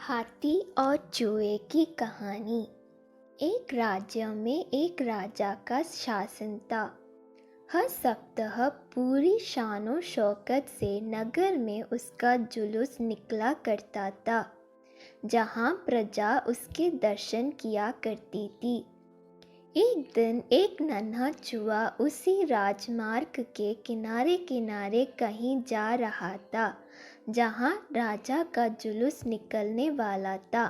हाथी और चूहे की कहानी। एक राज्य में एक राजा का शासन था। हर सप्ताह पूरी शानो शौकत से नगर में उसका जुलूस निकला करता था, जहाँ प्रजा उसके दर्शन किया करती थी। एक दिन एक नन्हा चूहा उसी राजमार्ग के किनारे किनारे कहीं जा रहा था, जहाँ राजा का जुलूस निकलने वाला था।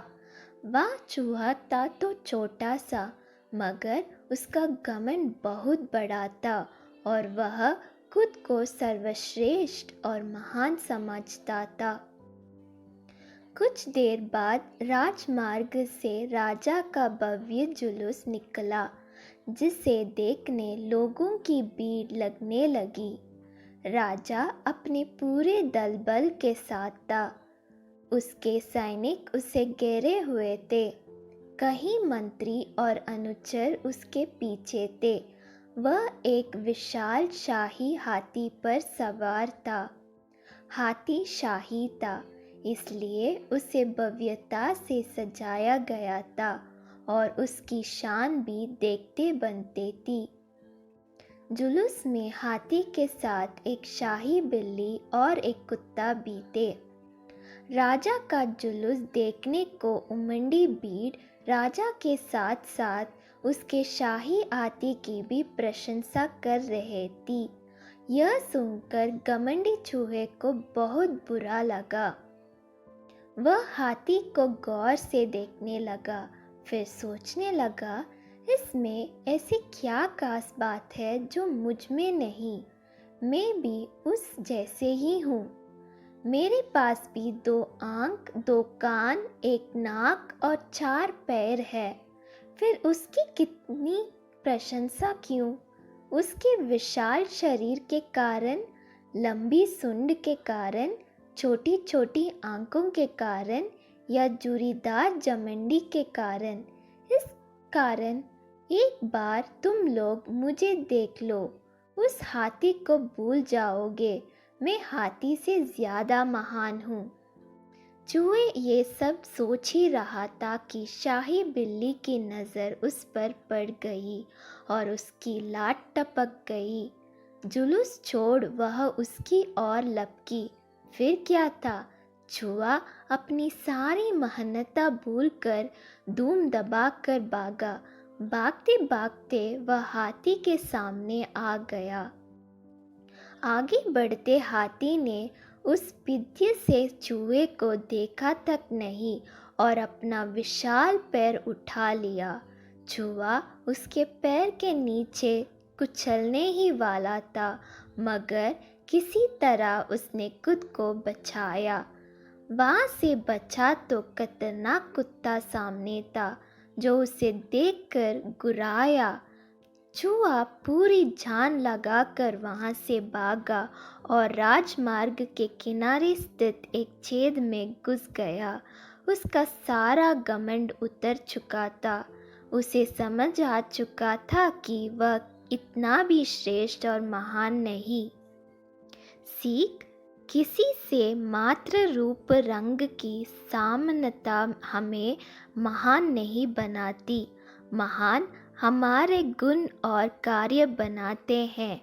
वह चूहा था तो छोटा सा, मगर उसका घमंड बहुत बड़ा था और वह खुद को सर्वश्रेष्ठ और महान समझता था। कुछ देर बाद राजमार्ग से राजा का भव्य जुलूस निकला, जिसे देखने लोगों की भीड़ लगने लगी। राजा अपने पूरे दल बल के साथ था। उसके सैनिक उसे घेरे हुए थे। कई मंत्री और अनुचर उसके पीछे थे। वह एक विशाल शाही हाथी पर सवार था। हाथी शाही था, इसलिए उसे भव्यता से सजाया गया था और उसकी शान भी देखते बनते थी। जुलूस में हाथी के साथ एक शाही बिल्ली और एक कुत्ता भी थे। राजा का जुलूस देखने को उमड़ी भीड़ राजा के साथ साथ उसके शाही हाथी की भी प्रशंसा कर रहे थी। यह सुनकर घमंडी चूहे को बहुत बुरा लगा। वह हाथी को गौर से देखने लगा, फिर सोचने लगा, इसमें ऐसी क्या खास बात है जो मुझ में नहीं। मैं भी उस जैसे ही हूँ। मेरे पास भी 2 आँख, 2 कान, 1 नाक और 4 पैर है। फिर उसकी कितनी प्रशंसा क्यों? उसके विशाल शरीर के कारण, लंबी सूंड के कारण, छोटी छोटी आंखों के कारण या जूरीदार जमंडी के कारण? इस कारण एक बार तुम लोग मुझे देख लो, उस हाथी को भूल जाओगे। मैं हाथी से ज़्यादा महान हूँ। चूहे ये सब सोच ही रहा था कि शाही बिल्ली की नज़र उस पर पड़ गई और उसकी लात टपक गई। जुलूस छोड़ वह उसकी ओर लपकी। फिर क्या था, चूहा अपनी सारी मेहनत भूलकर धूम दबाकर भागा। भागते भागते वह हाथी के सामने आ गया। आगे बढ़ते हाथी ने उस विद्य से चूहे को देखा तक नहीं और अपना विशाल पैर उठा लिया। चूहा उसके पैर के नीचे कुचलने ही वाला था, मगर किसी तरह उसने खुद को बचाया। वहाँ से बचा तो खतरनाक कुत्ता सामने था, जो उसे देखकर गुर्राया। चूहा पूरी जान लगाकर वहाँ से भागा और राजमार्ग के किनारे स्थित एक छेद में घुस गया। उसका सारा घमंड उतर चुका था। उसे समझ आ चुका था कि वह इतना भी श्रेष्ठ और महान नहीं। सीख: किसी से मात्र रूप रंग की समानता हमें महान नहीं बनाती। महान हमारे गुण और कार्य बनाते हैं।